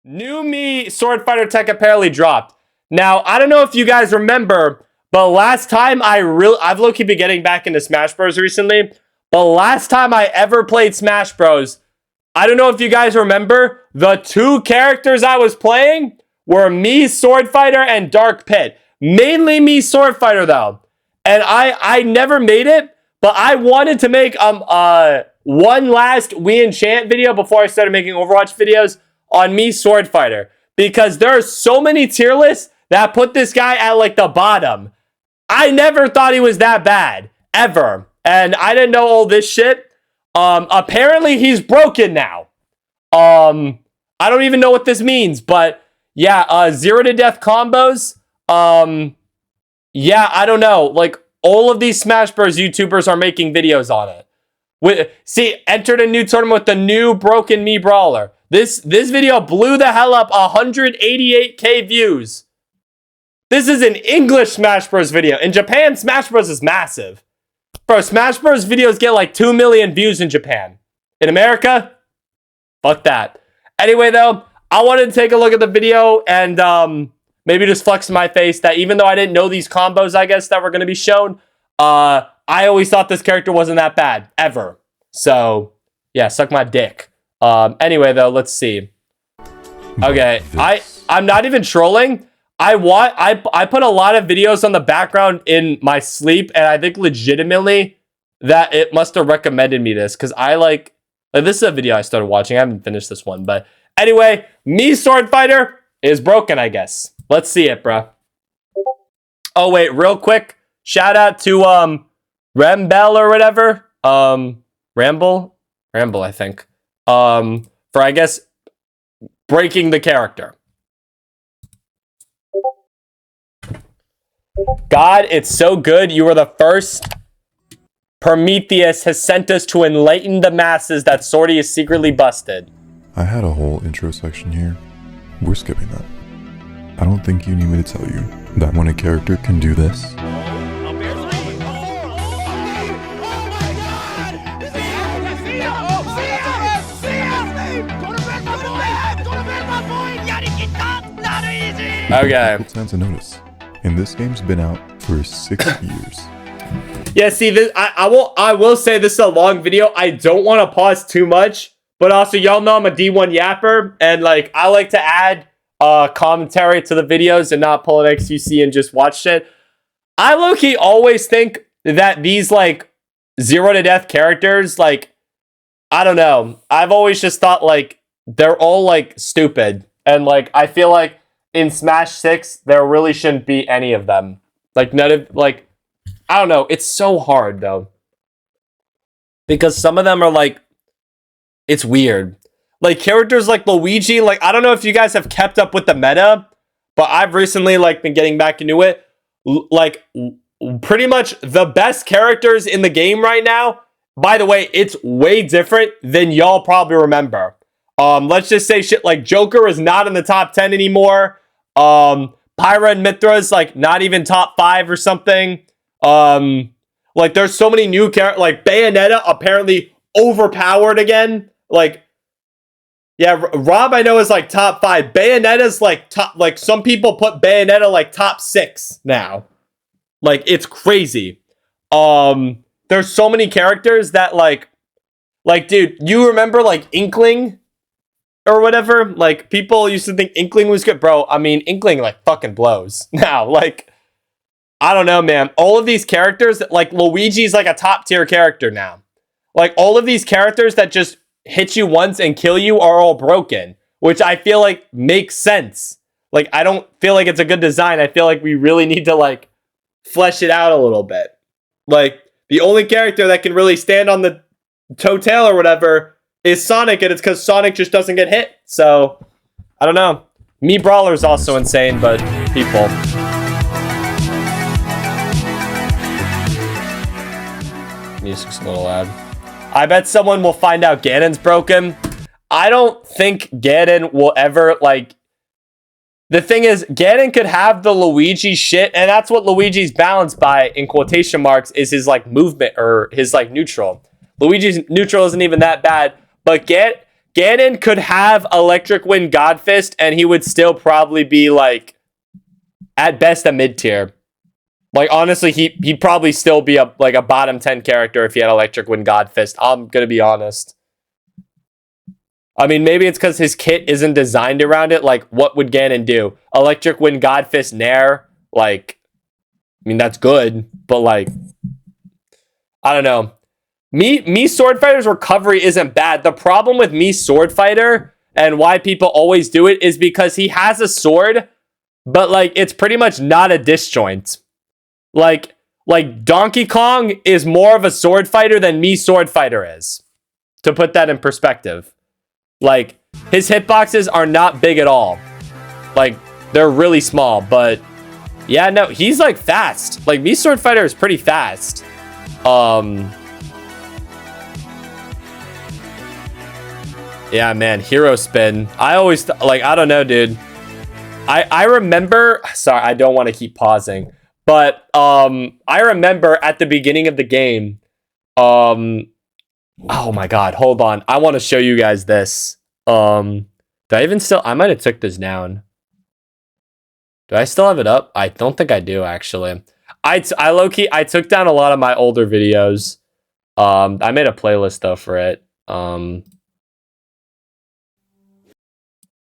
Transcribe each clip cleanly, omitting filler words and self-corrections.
New Me Swordfighter tech apparently dropped. Now, I don't know if you guys remember, but last time I've low-key been getting back into Smash Bros. Recently, but last time I ever played Smash Bros., I don't know if you guys remember, the two characters I was playing were me, Swordfighter, and Dark Pit. Mainly me, Swordfighter, though. And I never made it, but I wanted to make one last We Enchant video before I started making Overwatch videos on me, Swordfighter. Because there are so many tier lists that put this guy at, like, the bottom. I never thought he was that bad. Ever. And I didn't know all this shit. Apparently he's broken now. I don't even know what this means, but yeah, 0 to death combos. Yeah, I don't know. Like, all of these Smash Bros. YouTubers are making videos on it. See, entered a new tournament with the new broken me brawler. This video blew the hell up, 188k views. This is an English Smash Bros. Video. In Japan, Smash Bros. Is massive. Bro, Smash Bros. Videos get like 2 million views in Japan. In America, fuck that. Anyway, though, I wanted to take a look at the video and maybe just flex my face that even though I didn't know these combos, I guess, that were going to be shown, I always thought this character wasn't that bad, ever. So, yeah, suck my dick. Anyway, though, let's see. Okay, I'm not even trolling. I put a lot of videos on the background in my sleep, and I think legitimately that it must have recommended me this, because I like this is a video I started watching. I haven't finished this one, but anyway, me Swordfighter is broken, I guess. Let's see it, bro. Oh, wait, real quick. Shout out to Rembel or whatever. Ramble, I think. For, I guess, breaking the character. God, it's so good. You were the first. Prometheus has sent us to enlighten the masses that Swordy is secretly busted. I had a whole intro section here. We're skipping that. I don't think you need me to tell you that when a character can do this, okay. it stands to notice. And this game's been out for 6 years. Yeah, see, this I will say this is a long video. I don't want to pause too much, but also y'all know I'm a D1 yapper, and like I like to add commentary to the videos and not pull an XQC and just watch shit. I low-key always think that these like 0 to death characters, like, I don't know. I've always just thought like they're all like stupid, and like I feel like in Smash 6 there really shouldn't be any of them. Like none of like. I don't know. It's so hard, though. Because some of them are, like... It's weird. Like, characters like Luigi, like, I don't know if you guys have kept up with the meta, but I've recently, like, been getting back into it. Like, pretty much the best characters in the game right now, by the way, it's way different than y'all probably remember. Let's just say shit like Joker is not in the top 10 anymore. Pyra and Mithra's, like, not even top 5 or something. Like there's so many new characters, like Bayonetta apparently overpowered again. Like, yeah, Rob I know is like top 5. Bayonetta's like top, like some people put Bayonetta like top 6 now. Like it's crazy. There's so many characters that like dude, you remember like Inkling or whatever? Like people used to think Inkling was good, bro. I mean, Inkling like fucking blows now. Like, I don't know, man. All of these characters, like Luigi's like a top tier character now. Like all of these characters that just hit you once and kill you are all broken, which I feel like makes sense. Like I don't feel like it's a good design. I feel like we really need to like flesh it out a little bit. Like the only character that can really stand on the toe tail or whatever is Sonic, and it's because Sonic just doesn't get hit. So I don't know. Me Brawler's also insane, but people. Music's a little loud. I bet someone will find out Ganon's broken. I don't think Ganon will ever, like... The thing is, Ganon could have the Luigi shit, and that's what Luigi's balanced by, in quotation marks, is his, like, movement, or his, like, neutral. Luigi's neutral isn't even that bad, but Ganon could have Electric Wind God Fist, and he would still probably be, like, at best a mid-tier. Like, honestly, he'd probably still be a bottom 10 character if he had Electric Wind God Fist. I'm gonna be honest. I mean, maybe it's because his kit isn't designed around it. Like, what would Ganon do? Electric Wind God Fist Nair? Like, I mean, that's good, but, like, I don't know. Me Swordfighter's recovery isn't bad. The problem with me Swordfighter and why people always do it is because he has a sword, but, like, it's pretty much not a disjoint. Like Donkey Kong is more of a Swordfighter than me Swordfighter is. To put that in perspective. Like, his hitboxes are not big at all. Like, they're really small, but yeah, no, he's, like, fast. Like, me Swordfighter is pretty fast. Yeah, man, hero spin. I always, like, I don't know, dude. I remember, sorry, I don't want to keep pausing, but I remember at the beginning of the game, oh my god, hold on. I want to show you guys this. Do I even still, I might have took this down. Do I still have it up? I don't think I do, actually. I low-key, I took down a lot of my older videos. I made a playlist, though, for it.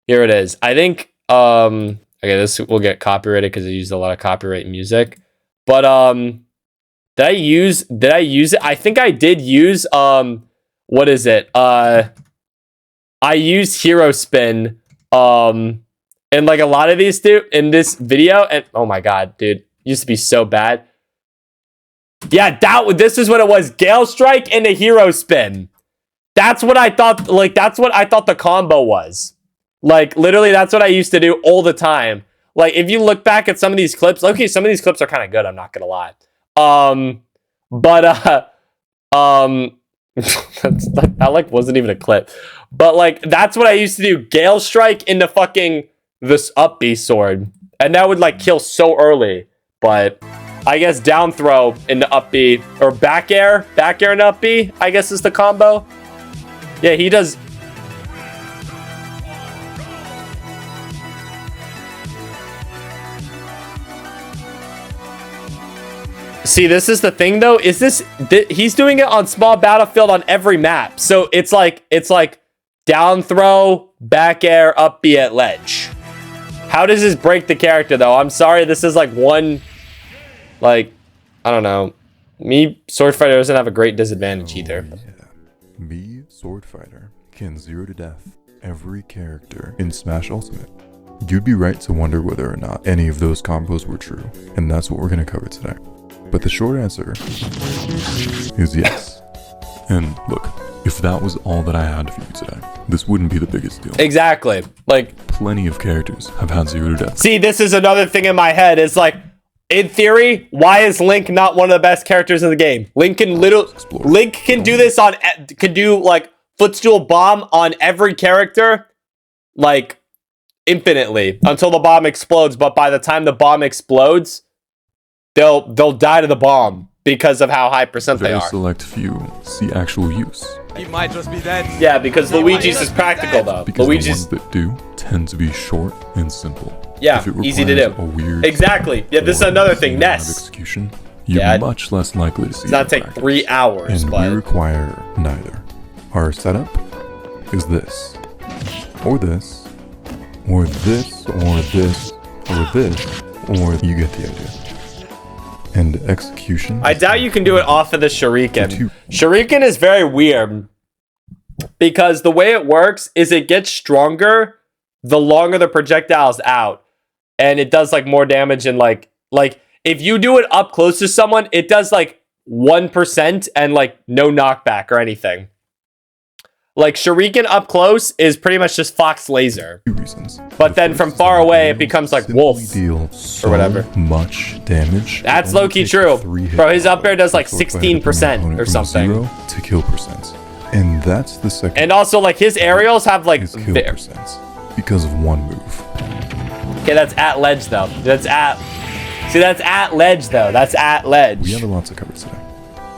Here it is. I think, okay, this will get copyrighted because I used a lot of copyright music. But, did I use it? I think I did use, what is it? I used Hero Spin, and, like, a lot of these, dude, in this video, and, oh my god, dude, used to be so bad. Yeah, this is what it was. Gale Strike and a Hero Spin. That's what I thought, like, that's what I thought the combo was. Like, literally, that's what I used to do all the time. Like, if you look back at some of these clips, okay, some of these clips are kind of good, I'm not gonna lie. That, like, wasn't even a clip. But, like, that's what I used to do. Gale Strike into fucking this up B sword. And that would, like, kill so early. But I guess down throw into up B, or back air into up B, I guess is the combo. Yeah, he does. See, this is the thing, though. Is he's doing it on small battlefield on every map. So it's like down throw, back air, up B at ledge. How does this break the character, though? I'm sorry, this is like one, like, I don't know. Me Swordfighter doesn't have a great disadvantage either. Yeah. Me Swordfighter can 0 to death every character in Smash Ultimate. You'd be right to wonder whether or not any of those combos were true, and that's what we're going to cover today. But the short answer is yes. And look, if that was all that I had for you today, this wouldn't be the biggest deal. Exactly. Like, plenty of characters have had 0 to death. See, this is another thing in my head. It's like, in theory, why is Link not one of the best characters in the game? Link can do this on, can do, like, footstool bomb on every character, like, infinitely until the bomb explodes. But by the time the bomb explodes, they'll die to the bomb because of how high percent they are. Very select few see actual use. He might just be dead. Yeah, because Luigi's is practical, though. Because Luigi's, the ones that do tend to be short and simple. Yeah, easy to do. A weird exactly. Yeah, this is another thing. Ness. Execution. You're much less likely to see. It's not take 3 hours, and but we require neither. Our setup is this, or this, or this, or this, or this, or you get the idea. And execution. I doubt you can do it off of the Shuriken. Shuriken is very weird because the way it works is it gets stronger the longer the projectile's out, and it does like more damage. And like if you do it up close to someone, it does like 1% and like no knockback or anything. Like Shuriken up close is pretty much just Fox Laser. But then from far away it becomes like Wolf or whatever. Much damage. That's low-key true. Bro, his up air does like 16% or something. 0 to kill percent. And that's the second. And also like his aerials have like kill percent because of one move. Okay, that's at ledge though. That's at ledge though. That's at ledge. We have a lot to cover today.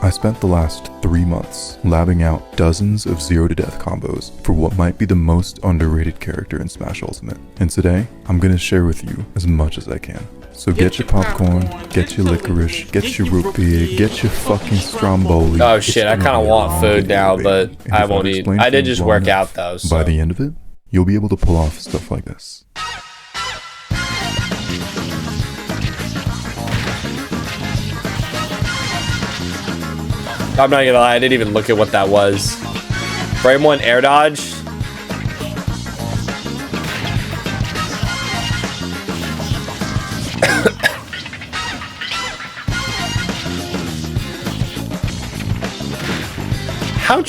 I spent the last 3 months, labbing out dozens of 0 to death combos for what might be the most underrated character in Smash Ultimate. And today, I'm gonna share with you as much as I can. So get your popcorn, get your licorice, get your root beer, get your fucking stromboli. Oh shit, I kind of want food now, but I won't eat. I did just work out though, so. By the end of it, you'll be able to pull off stuff like this. I'm not gonna lie, I didn't even look at what that was. Frame 1 air dodge. How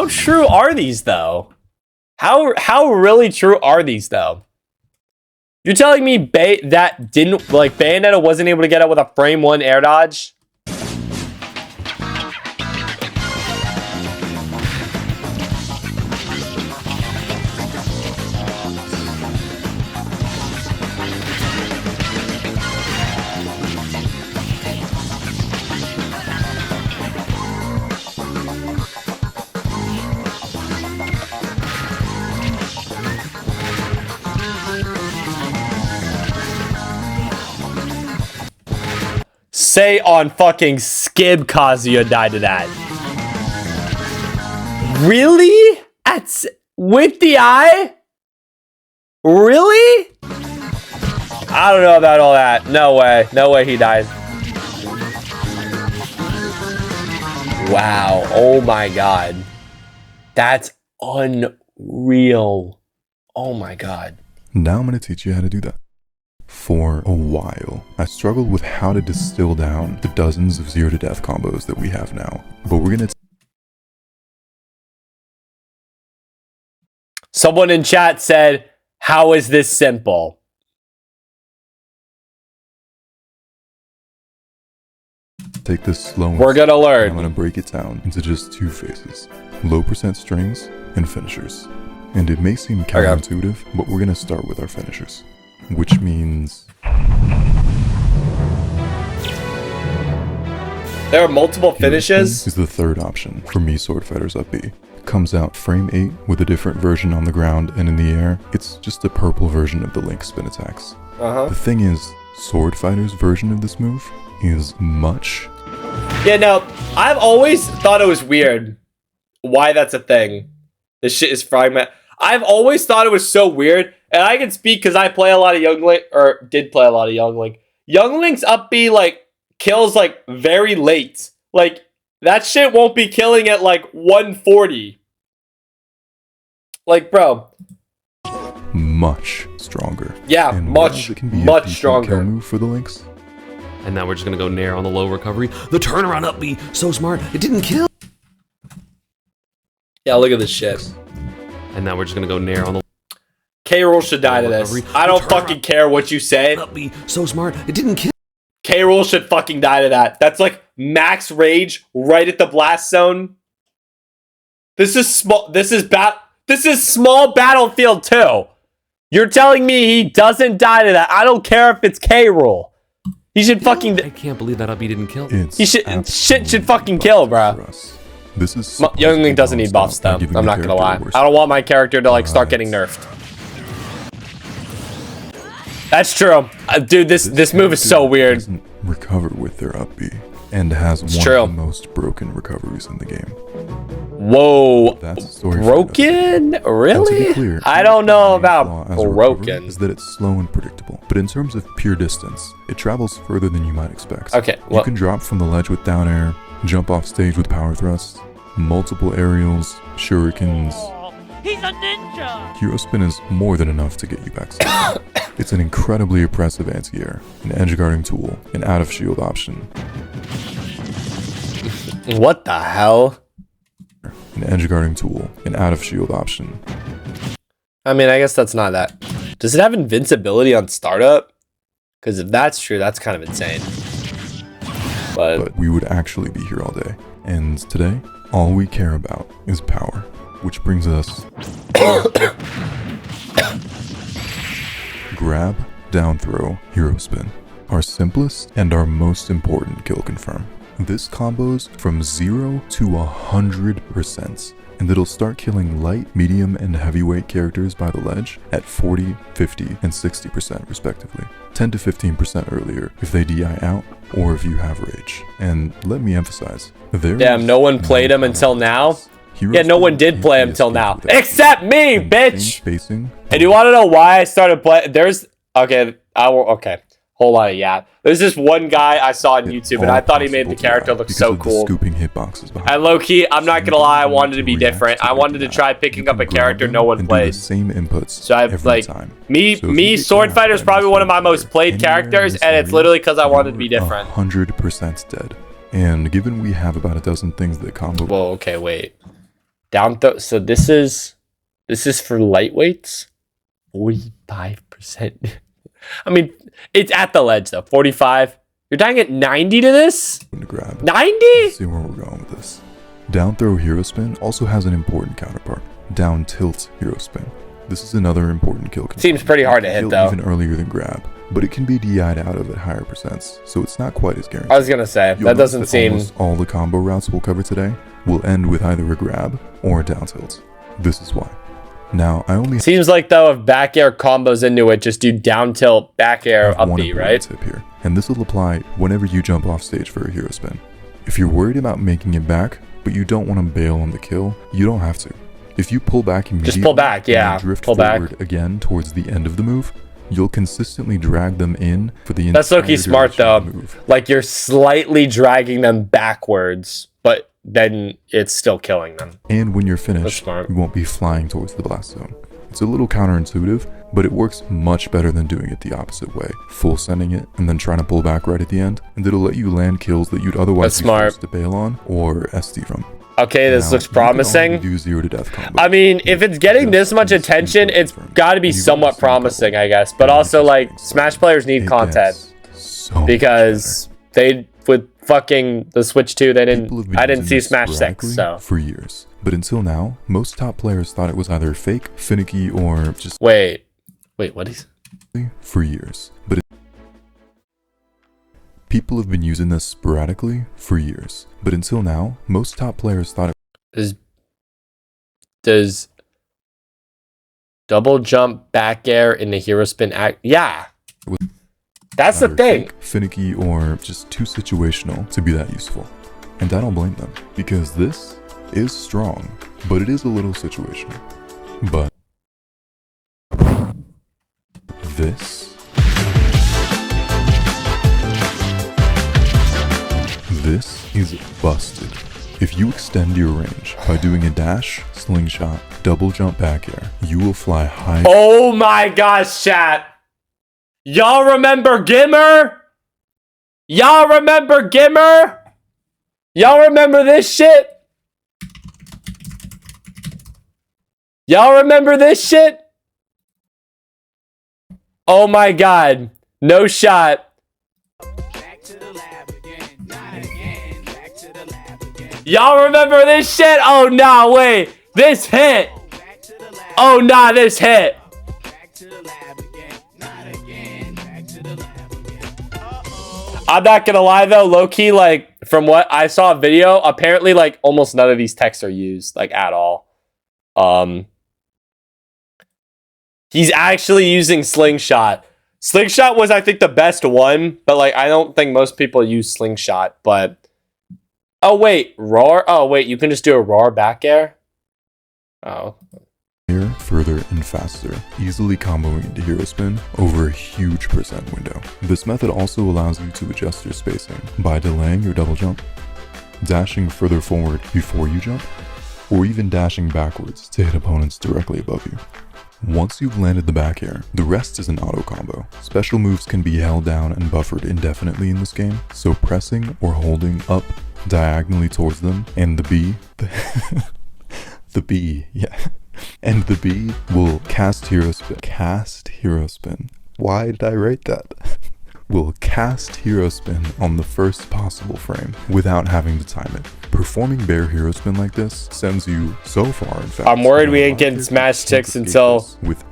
true are these though? How really true are these though? You're telling me that didn't, like, Bayonetta wasn't able to get out with a frame 1 air dodge? Say on fucking Skib Kazuya died to that. Really? With the eye? Really? I don't know about all that. No way. No way he died. Wow. Oh my god. That's unreal. Oh my god. Now I'm gonna teach you how to do that. For a while, I struggled with how to distill down the dozens of 0 to death combos that we have now, but we're gonna Someone in chat said, how is this simple? take this slow. We're gonna learn. I'm gonna break it down into just 2 phases: low percent strings and finishers. And it may seem counterintuitive, but we're gonna start with our finishers, which means there are multiple finishes. Is the third option for me. Swordfighter's up B comes out frame 8 with a different version on the ground and in the air. It's just a purple version of the Link spin attacks. The thing is, Swordfighter's version of this move is much. Yeah, no, I've always thought it was weird why that's a thing. This shit is fragment. I've always thought it was so weird, and I can speak because I play a lot of Young Link, or did play a lot of Young Link. Young Link's up B, like, kills, like, very late. Like, that shit won't be killing at, like, 140. Like, bro. Much stronger. Yeah, and much stronger. Kill move for the Links. And now we're just gonna go Nair on the low recovery. The turnaround up B, so smart, it didn't kill. Yeah, look at this shit. And now we're just gonna go Nair on the K-Rool should die to this. I don't fucking care what you say. up B, so smart, it didn't kill. K-Rool should fucking die to that. That's like max rage right at the blast zone. This is small. This is small battlefield too. You're telling me he doesn't die to that? I don't care if it's K-Rool. He should fucking. I can't believe that up B didn't kill. He should. Shit should fucking kill, bro. This is Young Link doesn't need buffs though. I'm not gonna lie. I don't want my character to like start getting nerfed. That's true, dude. This move is so weird. Doesn't recover with their up B and has one of the most broken recoveries in the game. Whoa, That's a story. broken? Really? Clear, I don't know the main about flaw as a recovery broken. is that it's slow and predictable, but in terms of pure distance, it travels further than you might expect. Okay, You well, can drop from the ledge with down air, jump off stage with power thrusts, multiple aerials, shurikens. He's a ninja! Hero spin is more than enough to get you back safe. It's an incredibly oppressive anti-air, an edge guarding tool, an out of shield option. what the hell? An edge guarding tool, an out of shield option. I mean, I guess that's not that. Does it have invincibility on startup? Because if that's true, that's kind of insane. But we would actually be here all day. And today, all we care about is power. Which brings us... Grab, down throw, hero spin. Our simplest and our most important kill confirm. This combos from 0 to 100%, and it'll start killing light, medium, and heavyweight characters by the ledge at 40, 50, and 60% respectively. 10 to 15% earlier if they DI out or if you have rage. And let me emphasize, damn, no one played him until now? Yeah, no one did play him until now. Except me, bitch! And you want to know why I started playing? Okay, hold on, yeah. There's this one guy I saw on YouTube, and I thought he made the character look so cool. And low-key, I'm not gonna lie, I wanted to be different. I wanted to try picking up a character no one plays. So I like Swordfighter is probably one of my most played characters, and it's literally because I wanted to be different. 100% dead. And given we have about a dozen things that combo. Whoa, okay, wait. Down throw. So this is for lightweights. 45%. I mean, it's at the ledge though. 45. You're dying at 90 to this? 90? See where we're going with this. Down throw hero spin also has an important counterpart. Down tilt hero spin. This is another important kill. Seems pretty hard to hit though. Even earlier than grab, but it can be DI'd out of at higher percents, so it's not quite as guaranteed. I was gonna say that doesn't seem. Almost all the combo routes we'll cover today will end with either a grab or a down tilt. This is why. Now, I only seems like though if back air combos into it, just do down tilt, back air, up B, right? Tip here, and this will apply whenever you jump off stage for a hero spin. If you're worried about making it back, but you don't want to bail on the kill, you don't have to. If you pull back immediately, just pull back, yeah, and drift pull forward back again towards the end of the move, you'll consistently drag them in for the That's low-key smart though. Like you're slightly dragging them backwards, but then it's still killing them. And when you're finished, you won't be flying towards the blast zone. It's a little counterintuitive, but it works much better than doing it the opposite way. Full sending it and then trying to pull back right at the end, and it'll let you land kills that you'd otherwise be forced to bail on or SD from. Okay, this looks promising. Do 0 to death combo. I mean, if it's getting this much attention, it's got to be somewhat promising, I guess. But also, like, Smash players need content because they with fucking the Switch 2, they didn't. I didn't see Smash 6, so for years. But until now, most top players thought it was either fake, finicky, or just wait, what is for years. But people have been using this sporadically for years, but until now, most top players thought it does double jump back air in the hero spin act. Yeah, that's the thing. Finicky or just too situational to be that useful. And I don't blame them, because this is strong, but it is a little situational. But this is busted. If you extend your range by doing a dash, slingshot, double jump back air, you will fly high. Oh my gosh, chat. Y'all remember Gimmer? Y'all remember Gimmer? Y'all remember this shit? Y'all remember this shit? Oh my god. No shot. Y'all remember this shit? Oh nah, wait. This hit. Oh nah, this hit. I'm not gonna lie though, low-key, like, from what I saw a video, apparently, like, almost none of these texts are used, like, at all. He's actually using Slingshot. Slingshot was, I think, the best one, but, like, I don't think most people use Slingshot, but... Oh, wait, roar? Oh, wait, you can just do a roar back air? Oh. Further and faster, easily comboing into hero spin over a huge percent window. This method also allows you to adjust your spacing by delaying your double jump, dashing further forward before you jump, or even dashing backwards to hit opponents directly above you. Once you've landed the back air, the rest is an auto combo. Special moves can be held down and buffered indefinitely in this game, so pressing or holding up diagonally towards them, and the B, and the B will cast hero spin. Why did I write that? will cast hero spin on the first possible frame without having to time it. Performing bear hero spin like this sends you so far, in fact. I'm worried we ain't getting Smash Ticks until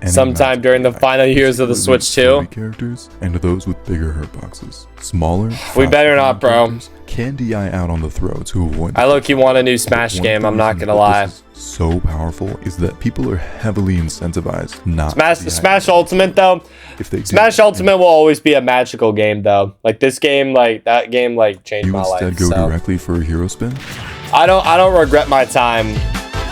sometime during the final years of the Switch 2. Characters and those with bigger hurt boxes. Smaller, We better not, bro. Can DI out on the throw to avoid. I low-key want a new Smash game, I'm not gonna lie. So powerful is that people are heavily incentivized not Smash Ultimate though. If they Smash Ultimate will always be a magical game though. Like this game, like that game, like changed my life. You instead go directly for a hero spin. I don't regret my time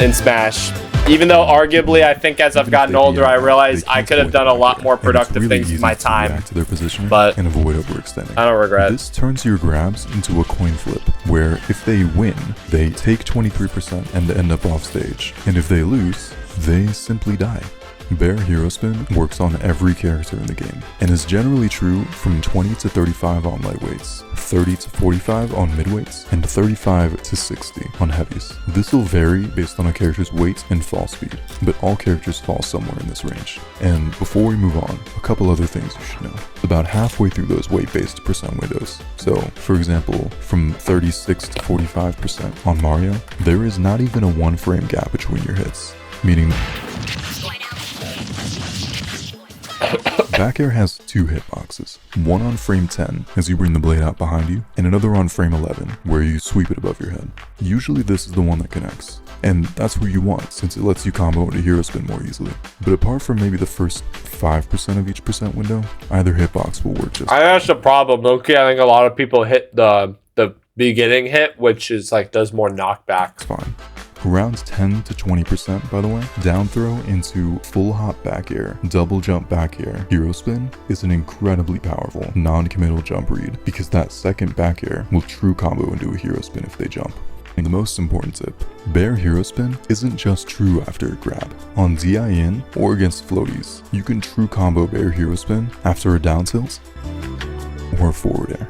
in Smash. Even though arguably I think as I've gotten older I realize I could have done a lot more productive things with my time. To their position but and avoid overextending. I don't regret. This turns your grabs into a coin flip, where if they win, they take 23% and end up off stage. And if they lose, they simply die. Bear Hero Spin works on every character in the game, and is generally true from 20 to 35 on lightweights, 30 to 45 on midweights, and 35 to 60 on heavies. This will vary based on a character's weight and fall speed, but all characters fall somewhere in this range. And before we move on, a couple other things you should know. About halfway through those weight-based percent windows, so for example, from 36 to 45% on Mario, there is not even a 1 frame gap between your hits, meaning back air has 2 hitboxes, one on frame 10 as you bring the blade out behind you, and another on frame 11 where you sweep it above your head. Usually this is the one that connects, and that's what you want since it lets you combo into hero spin more easily. But apart from maybe the first 5% of each percent window, either hitbox will work just I think that's the problem. Okay, I think a lot of people hit the beginning hit, which is like does more knockback. fine. Around 10 to 20%, by the way, down throw into full hop back air, double jump back air, hero spin is an incredibly powerful non-committal jump read because that second back air will true combo into a hero spin if they jump. And the most important tip, bear hero spin isn't just true after a grab. On DI in or against floaties, you can true combo bear hero spin after a down tilt or a forward air.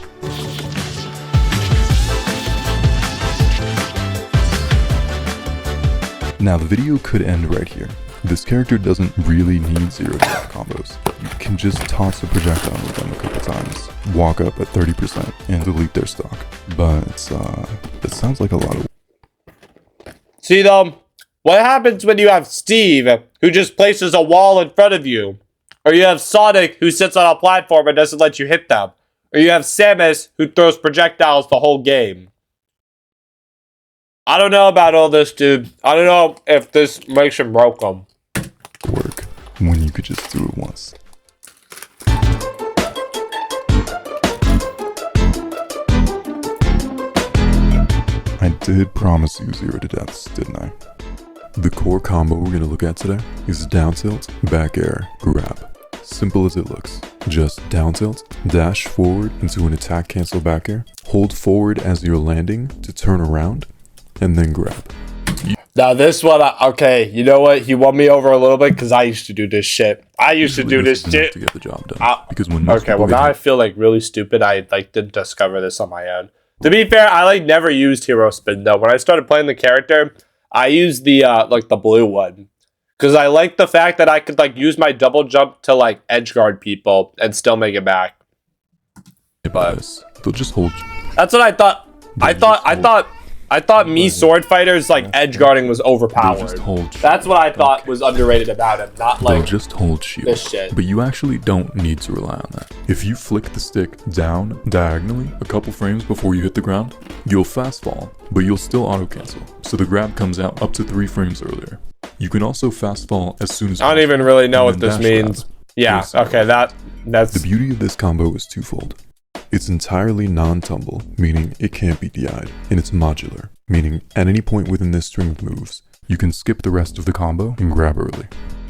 Now the video could end right here. This character doesn't really need 0 death combos. You can just toss a projectile with them a couple times, walk up at 30% and delete their stock. But it sounds like a lot of. See though, what happens when you have Steve who just places a wall in front of you? Or you have Sonic who sits on a platform and doesn't let you hit them? Or you have Samus who throws projectiles the whole game? I don't know about all this, dude. I don't know if this makes him broke them. Work when you could just do it once. I did promise you 0 to deaths, didn't I? The core combo we're gonna look at today is down tilt, back air, grab. Simple as it looks. Just down tilt, dash forward into an attack cancel back air, hold forward as you're landing to turn around, and then grab. Now this one, okay, you know what? He won me over a little bit because I used to do this shit. I used to do this shit to get the job done. Because when okay, well now I feel like really stupid. I like didn't discover this on my own. To be fair, I like never used hero spin though. When I started playing the character, I used the like the blue one because I like the fact that I could like use my double jump to like edge guard people and still make it back. But they'll just hold. That's what I thought. I thought me Swordfighter's like edge guarding was overpowered. That's what I thought was underrated about him, not like they'll just hold shield. This shit. But you actually don't need to rely on that. If you flick the stick down diagonally a couple frames before you hit the ground, you'll fast fall, but you'll still auto cancel. So the grab comes out up to 3 frames earlier. You can also fast fall as soon as I don't even really know what this means. Yeah, okay, that's the beauty of this combo is twofold. It's entirely non-tumble, meaning it can't be DI'd, and it's modular, meaning at any point within this string of moves, you can skip the rest of the combo and grab early.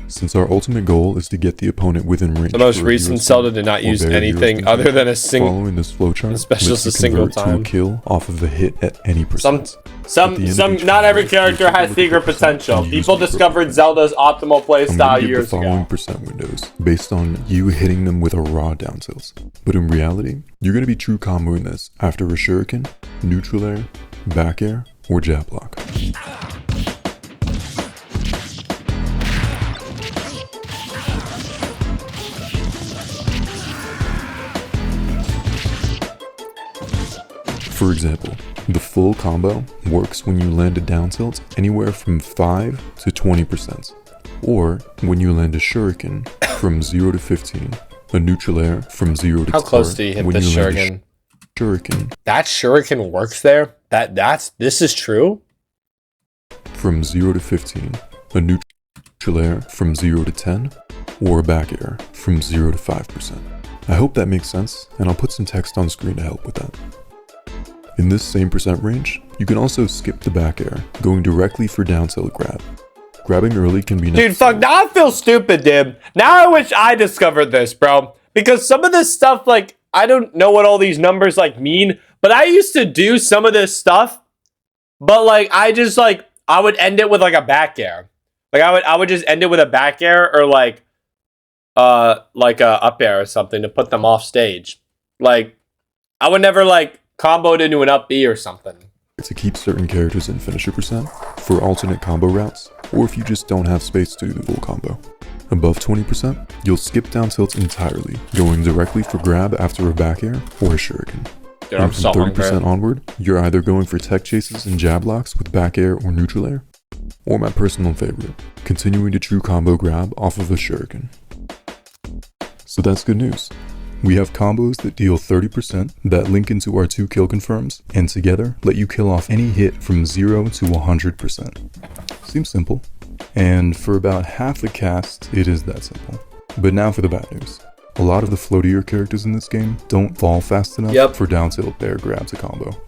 Since our ultimate goal is to get the opponent within range. The most recent Zelda did not use anything other than a single. Following this flowchart, especially a single time. To a kill off of the hit at any percent. Not every character has secret potential. People discovered Zelda's optimal playstyle years ago. The following percent windows based on you hitting them with a raw down tilt. But in reality, you're gonna be true comboing this after a shuriken, neutral air, back air, or jab block. For example, the full combo works when you land a down tilt anywhere from 5 to 20%, or when you land a shuriken from 0 to 15, a neutral air from 0 to 10. How close do you hit this shuriken? Shuriken. That shuriken works there? This is true? From 0 to 15, a neutral air from 0 to 10, or a back air from 0 to 5%. I hope that makes sense, and I'll put some text on screen to help with that. In this same percent range, you can also skip the back air, going directly for down tilt grab. Grabbing early can be Dude, fuck, now I feel stupid, dude. Now I wish I discovered this, bro. Because some of this stuff, like, I don't know what all these numbers, like, mean, but I used to do some of this stuff, but, like, I would end it with, like, a back air. Like, I would just end it with a back air or, like a up air or something to put them off stage. Like, I would never, like, combo it into an up B or something. To keep certain characters in finisher percent for alternate combo routes, or if you just don't have space to do the full combo. Above 20%, you'll skip down tilts entirely, going directly for grab after a back air or a shuriken. Dude, I'm and so from 30% hungry. onward, you're either going for tech chases and jab locks with back air or neutral air, or my personal favorite, continuing to true combo grab off of a shuriken. So that's good news. We have combos that deal 30% that link into our 2 kill confirms, and together let you kill off any hit from 0 to 100%. Seems simple. And for about half the cast, it is that simple. But now for the bad news. A lot of the floatier characters in this game don't fall fast enough for down tilt bear grab to combo.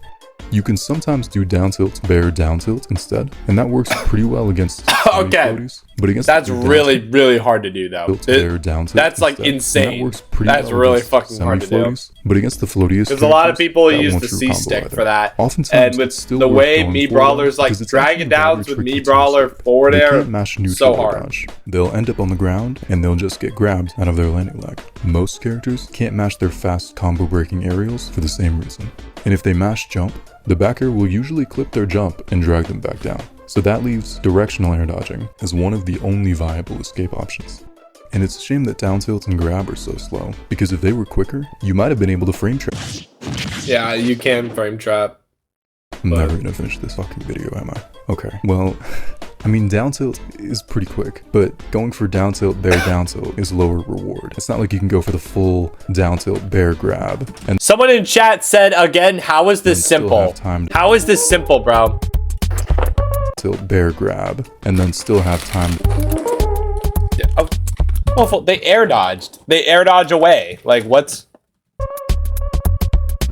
You can sometimes do down tilt bear down tilt instead, and that works pretty well against Okay. floaties, but against That's really hard to do, though. bear down tilt That's, like, instead, and insane. that works pretty That's well really against fucking hard to do. semi-floaties, but against the floatiest There's a lot of characters, people who that use won't the true C combo stick either. for that. Oftentimes, And it's with still the worth way going me for, brawlers like because it's drag actually it down very with me tricky to brawler escape. forward They air, can't mash neutral so air hard. dodge. They'll end up on the ground, and they'll just get grabbed out of their landing leg. Most characters can't mash their fast combo breaking aerials for the same reason. And if they mash jump, the backer will usually clip their jump and drag them back down. So that leaves directional air dodging as one of the only viable escape options. And it's a shame that down tilt and grab are so slow, because if they were quicker, you might have been able to frame trap. Yeah, you can frame trap. I'm never gonna finish this fucking video, am I? Okay, well, I mean, down tilt is pretty quick, but going for down tilt, bear down tilt is lower reward. It's not like you can go for the full down tilt, bear grab, and Someone in chat said again, how is this still simple? have time to How is this simple, bro? tilt, bear grab, and then still have time to Oh, they air dodged. They air dodge away. Like, what's...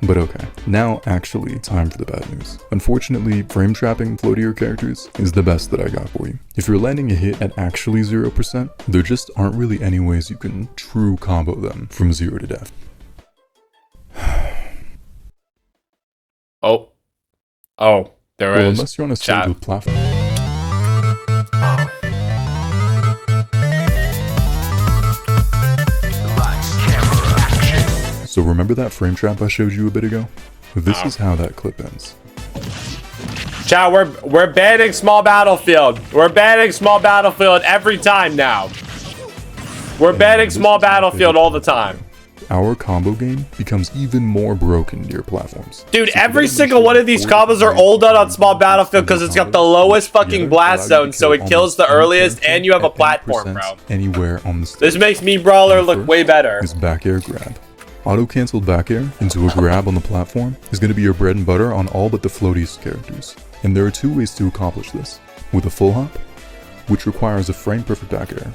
But okay, now actually time for the bad news. Unfortunately, frame trapping floatier characters is the best that I got for you. If you're landing a hit at actually 0%, there just aren't really any ways you can true combo them from 0 to death. Oh, there Well, is. unless you're on a Chat. stage with platform. So remember that frame trap I showed you a bit ago? This is how that clip ends. Chat, we're banning small battlefield. We're banning small battlefield every time now. We're banning small battlefield all the time. Our combo game becomes even more broken near platforms. Dude, So every you gotta single make one sure of these before you combos are play, all done on small battlefield because it's got the lowest fucking blast zone, so it kills the earliest, and you have a platform, bro. Anywhere on the stage. This makes me brawler look way better. Is back air grab. Auto-cancelled back air into a grab on the platform is going to be your bread and butter on all but the floatiest characters. And there are 2 ways to accomplish this. With a full hop, which requires a frame-perfect back air,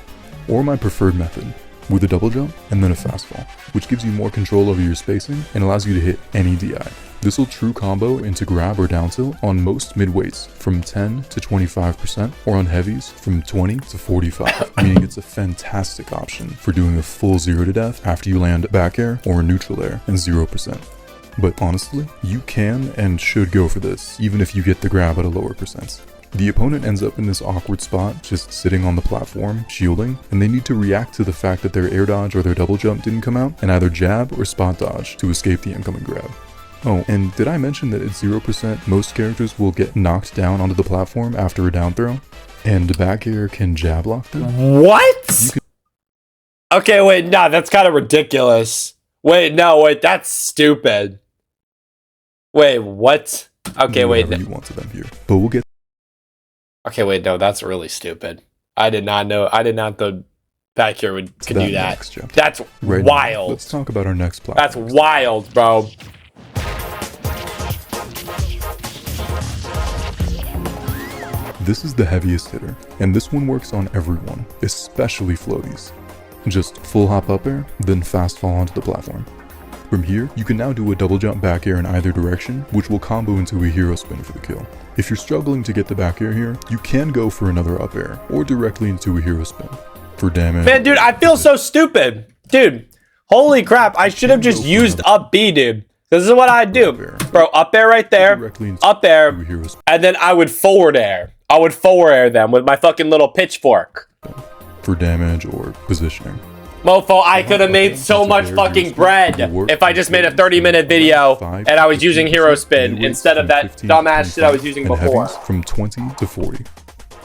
or my preferred method, with a double jump and then a fastfall, which gives you more control over your spacing and allows you to hit any DI. This will true combo into grab or down tilt on most mid-weights from 10 to 25%, or on heavies from 20 to 45, meaning it's a fantastic option for doing a full 0 to death after you land back air or a neutral air and 0%. But honestly, you can and should go for this, even if you get the grab at a lower percent. The opponent ends up in this awkward spot, just sitting on the platform, shielding, and they need to react to the fact that their air dodge or their double jump didn't come out, and either jab or spot dodge to escape the incoming grab. Oh, and did I mention that at 0%, most characters will get knocked down onto the platform after a down throw? And back air can jab lock them? What? Okay, wait, no, that's kind of ridiculous. Wait, no, wait, that's stupid. Wait, what? Okay, Do wait. whatever you want to them here. But we'll get Okay, wait, no, that's really stupid. I did not know. I did not know back here could do that. next, Jeff. That's Right now, wild. let's talk about our next platform. That's wild, bro. This is the heaviest hitter, and this one works on everyone, especially floaties. Just full hop up air, then fast fall onto the platform. From here, you can now do a double jump back air in either direction, which will combo into a hero spin for the kill. If you're struggling to get the back air here, you can go for another up air, or directly into a hero spin. For damage... Man, dude, I feel so stupid. Dude, holy crap, I should have just used up B, dude. This is what I do. Bro, up air right there, up air, and then I would forward air. I would forward air them with my fucking little pitchfork. For damage or positioning. Mofo, I could have made so much fucking bread if I just made a 30-minute video and I was using hero spin instead of that dumbass shit I was using before. From 20 to 40.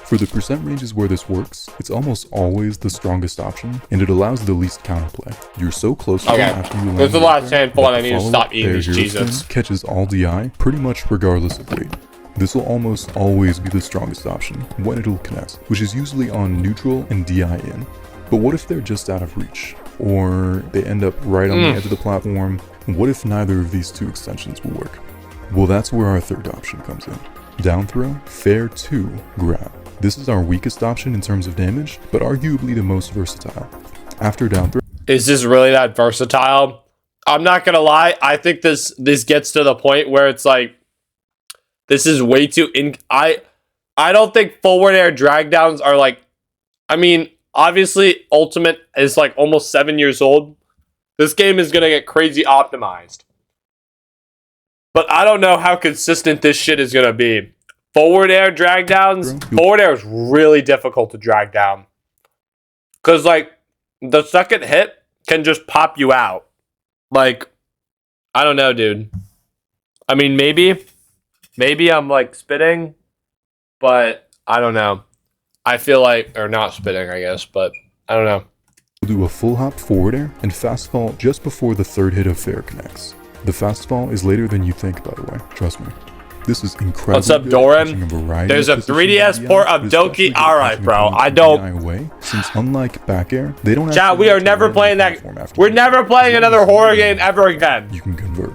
For the percent ranges where this works, it's almost always the strongest option, and it allows the least counterplay. You're so close to Okay, them after you land this is the last there, handful and I that need to stop eating follow-up these air hero Jesus. spin catches all DI, pretty much regardless of weight. This will almost always be the strongest option when it'll connect, which is usually on neutral and DI in. But what if they're just out of reach? Or they end up right on the edge of the platform? What if neither of these two extensions will work? Well, that's where our third option comes in. Down throw, fair to grab. This is our weakest option in terms of damage, but arguably the most versatile. After down throw... Is this really that versatile? I'm not gonna lie, I think this gets to the point where it's like, this is way too I don't think forward air drag downs are like, I mean, obviously Ultimate is like almost 7 years old. This game is gonna get crazy optimized. But I don't know how consistent this shit is gonna be. Forward air drag downs, forward air is really difficult to drag down. Cause like the second hit can just pop you out. Like, I don't know, dude. I mean, maybe I'm like spitting, but I don't know. I feel like, or not spitting, I guess, but I don't know. We'll do a full hop forward air and fast fall just before the third hit of fair connects. The fast fall is later than you think, by the way. Trust me. This is incredible. What's up, Doran? There's a 3DS port of Doki. Alright, bro. I don't. Away, since unlike back air, they don't. Chat, we are never playing that. We're never playing another horror game ever again. You can convert.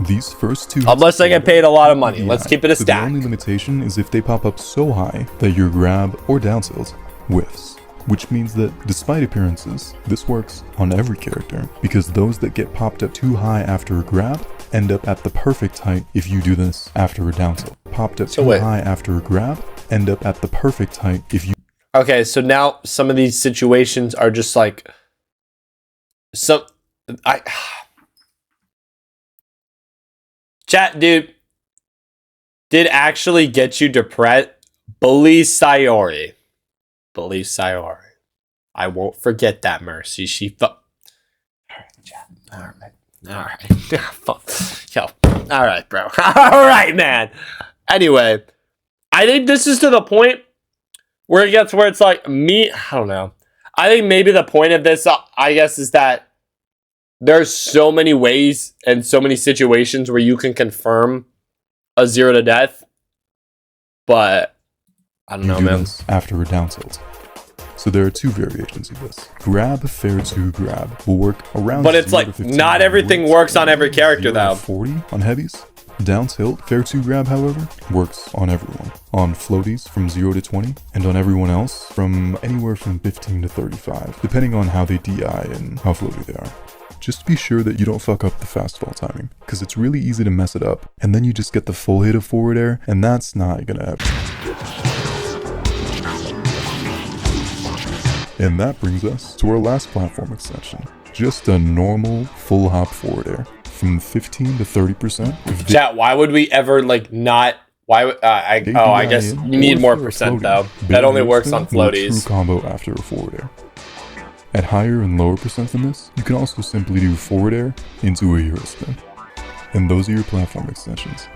These first two. Unless I get paid a lot of money. Let's keep it a stack. The only limitation is if they pop up so high that your grab or down tilt whiffs. Which means that despite appearances, this works on every character, because those that get popped up too high after a grab end up at the perfect height if you do this after a down tilt. Popped up too high after a grab end up at the perfect height if you... Okay, so now some of these situations are just like... Chat, dude. Did actually get you depressed. Bully Sayori. Bully Sayori. I won't forget that, Mercy. She Alright, chat. Alright. Yo. Alright, bro. Alright, man. Anyway. I think this is to the point where it gets where it's like me. I don't know. I think maybe the point of this, I guess, is that there's so many ways and so many situations where you can confirm a 0 to death. But I don't know, man. After a down tilt. So there are two variations of this. Grab, fair to grab will work around. But it's like not everything works on every character though. 40 on heavies. Down tilt, fair to grab, however, works on everyone. On floaties from 0 to 20, and on everyone else from anywhere from 15 to 35, depending on how they DI and how floaty they are. Just be sure that you don't fuck up the fast fall timing, because it's really easy to mess it up, and then you just get the full hit of forward air, and that's not gonna happen. And that brings us to our last platform extension. Just a normal full hop forward air. From 15 to 30%. Chat, why would we ever like not? Why? I guess you need more percent though. That only works on floaties. True combo after a forward air. At higher and lower percent than this, you can also simply do forward air into a hero spin. And those are your platform extensions.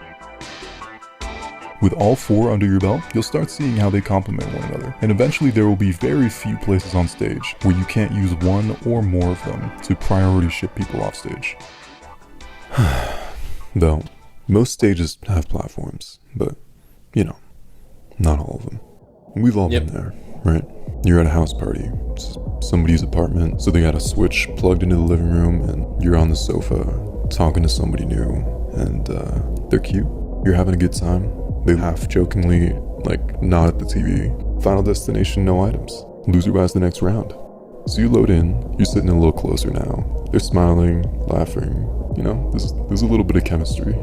With all four under your belt, you'll start seeing how they complement one another, and eventually there will be very few places on stage where you can't use one or more of them to priority ship people off stage. Though, Most stages have platforms, but, you know, not all of them. We've all been there, right? You're at a house party, it's somebody's apartment, so they got a switch plugged into the living room, and you're on the sofa talking to somebody new, and they're cute. You're having a good time. They half jokingly, like, nod at the TV. Final destination, no items. Loser buys the next round. So you load in, you're sitting a little closer now. They're smiling, laughing, you know, there's a little bit of chemistry.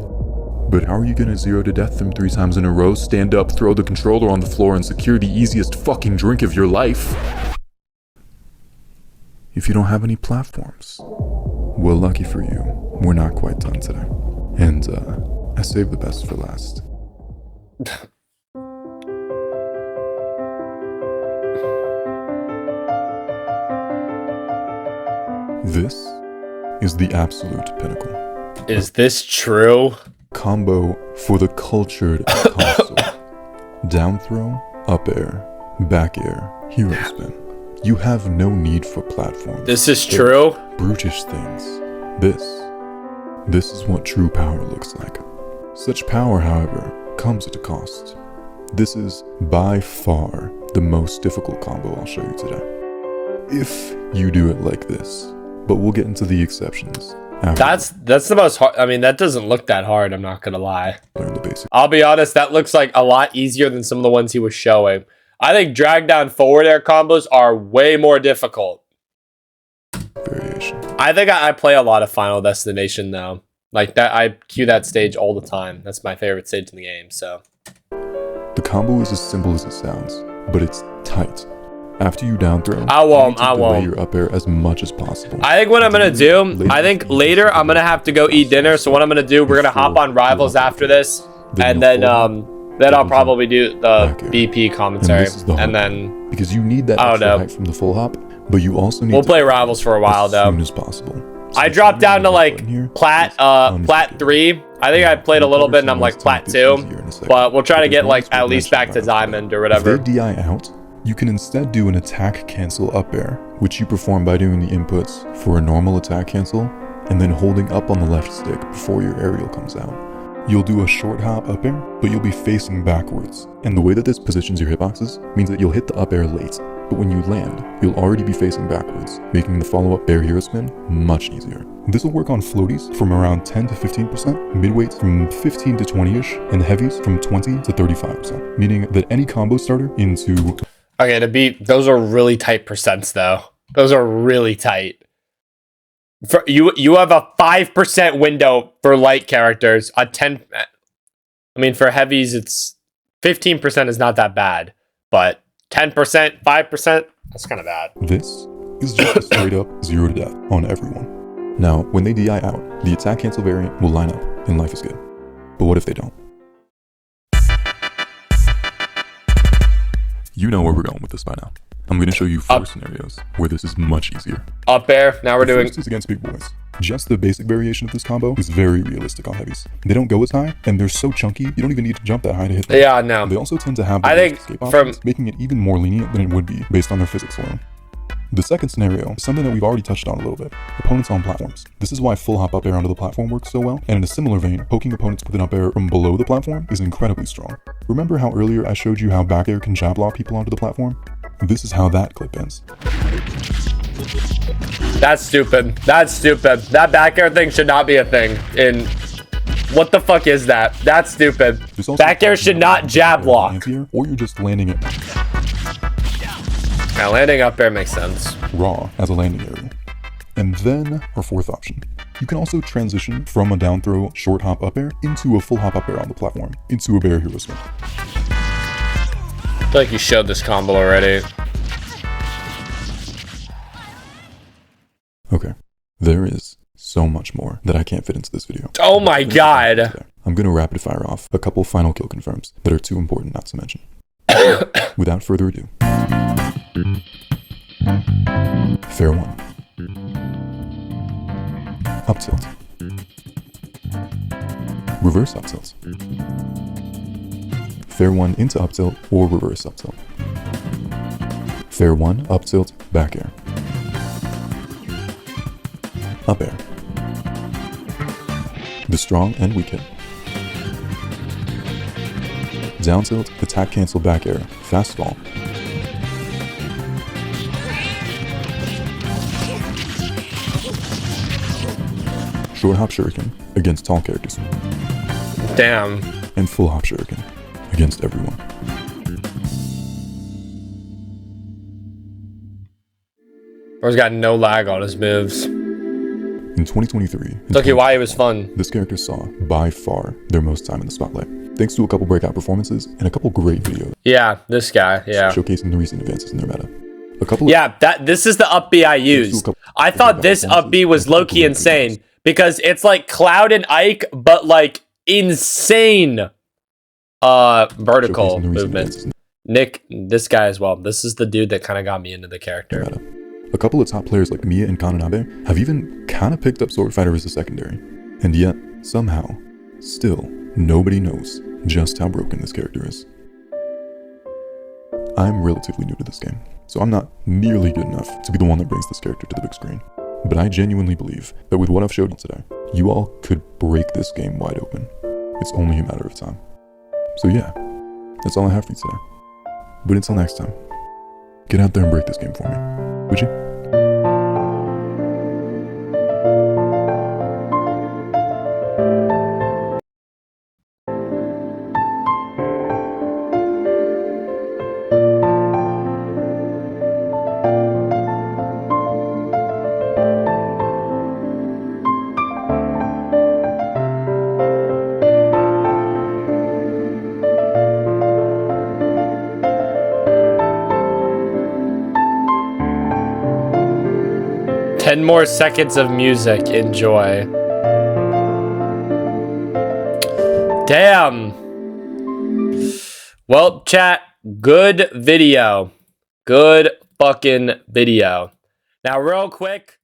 But how are you gonna 0 to death them 3 times in a row, stand up, throw the controller on the floor, and secure the easiest fucking drink of your life if you don't have any platforms? Well, lucky for you, we're not quite done today. And, I saved the best for last. This is the absolute pinnacle. Is this true? Combo for the cultured console. Down throw, up air, back air, hero spin. You have no need for platforms. This is true? Brutish things. This is what true power looks like. Such power, however, comes at a cost. This is by far the most difficult combo I'll show you today. If you do it like this, but we'll get into the exceptions. That's the most hard. I mean, that doesn't look that hard, I'm not gonna lie. Learn the basics. I'll be honest, that looks like a lot easier than some of the ones he was showing. I think drag down forward air combos are way more difficult. Variation. I think I play a lot of Final Destination though. Like that, I queue that stage all the time. That's my favorite stage in the game, so. The combo is as simple as it sounds, but it's tight. After you down throw, I won't. delay your up air as much as possible. I think what I'm gonna do, I think later I'm gonna have to go eat dinner. So what I'm gonna do, we're gonna hop on Rivals after this, and then I'll probably do the BP commentary, and then because you need that extra height from the full hop, but you also need. We'll play Rivals for a while though. As soon as possible. So I dropped down to like plat 3. I think I played a little bit, and I'm like plat 2, but we'll try to get like at least back to diamond or whatever. If they DI out, you can instead do an attack cancel up air, which you perform by doing the inputs for a normal attack cancel, and then holding up on the left stick before your aerial comes out. You'll do a short hop up air, but you'll be facing backwards. And the way that this positions your hitboxes means that you'll hit the up air late, but when you land, you'll already be facing backwards, making the follow-up air hero spin much easier. This will work on floaties from around 10 to 15%, midweights from 15 to 20-ish, and heavies from 20 to 35%, meaning that any combo starter into... Okay, those are really tight percents though. Those are really tight. For you have a 5% window for light characters. A 10. I mean, for heavies, it's 15% is not that bad, but 10%, 5%, that's kind of bad. This is just a straight up 0 to death on everyone. Now, when they DI out, the attack cancel variant will line up, and life is good. But what if they don't? You know where we're going with this by now. I'm going to show you 4 scenarios where this is much easier. Up air, now we're doing... First is against big boys. Just the basic variation of this combo is very realistic on heavies. They don't go as high, and they're so chunky, you don't even need to jump that high to hit them. Yeah, no. They also tend to have the I think escape options, making it even more lenient than it would be based on their physics alone. The second scenario is something that we've already touched on a little bit. Opponents on platforms. This is why full hop up air onto the platform works so well, and in a similar vein, poking opponents with an up air from below the platform is incredibly strong. Remember how earlier I showed you how back air can jab lock people onto the platform? This is how that clip ends. That's stupid. That's stupid. That back air thing should not be a thing. What the fuck is that? That's stupid. Back air should not jab lock. Or you're just landing it. Now landing up air makes sense. Raw as a landing area. And then our fourth option. You can also transition from a down throw short hop up air into a full hop up air on the platform, into a bear hero spin. I feel like you showed this combo already. Okay, there is so much more that I can't fit into this video. Oh my god! I'm gonna rapid fire off a couple final kill confirms that are too important not to mention. Without further ado. Fair 1. Up tilt. Reverse up tilt. Fair 1 into up tilt or reverse up tilt. Fair 1 up tilt back air. Up air. The strong and weak hit. Down tilt, attack cancel back air, fast fall. Short hop shuriken against tall characters. Damn. And full hop shuriken against everyone. Bro's got no lag on his moves. In 2023, Took you why it was fun. this character saw, by far, their most time in the spotlight, thanks to a couple breakout performances and a couple great videos Yeah, this guy, yeah. showcasing the recent advances in their meta. A couple Yeah, this is the up B I used. I thought this up B was low-key insane because it's like Cloud and Ike, but like insane vertical movement. Nick, this guy as well. This is the dude that kind of got me into the character. A couple of top players like Mia and Kananabe have even kind of picked up Swordfighter as a secondary. And yet, somehow, still, nobody knows just how broken this character is. I'm relatively new to this game, so I'm not nearly good enough to be the one that brings this character to the big screen. But I genuinely believe that with what I've showed today, you all could break this game wide open. It's only a matter of time. So yeah, that's all I have for you today. But until next time, get out there and break this game for me, would you? Ten more seconds of music. Enjoy. Damn. Well, chat, good video. Good fucking video. Now, real quick,